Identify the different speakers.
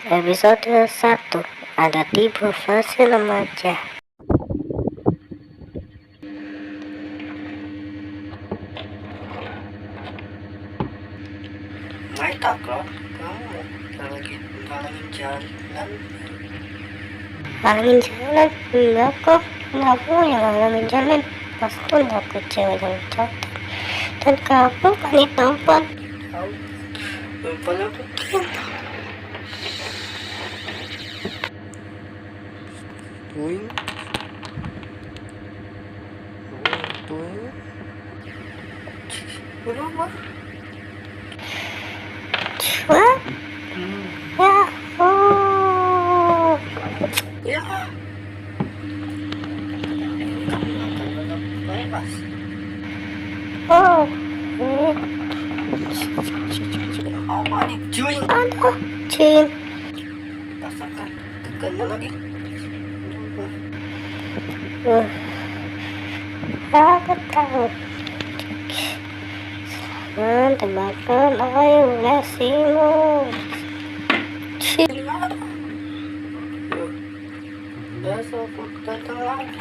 Speaker 1: Episode 1. Ada tipe fase remaja. May takot kamu talangin jalan. Talangin jalan? Enggak kok. Aku yang talangin jalan. Pas pun aku cewek yang cakep. Dan kamu kan di tempat. Tempat aku tuing. Tuing. Berapa? What? Ya. Oh. Ya. Bebas. Oh. Apa nih? Cuy. Aduh, Cin. Rasakan tekannya lagi. Aku tahu. Tebakan ayo nasimu. Cin. Besok datang lagi.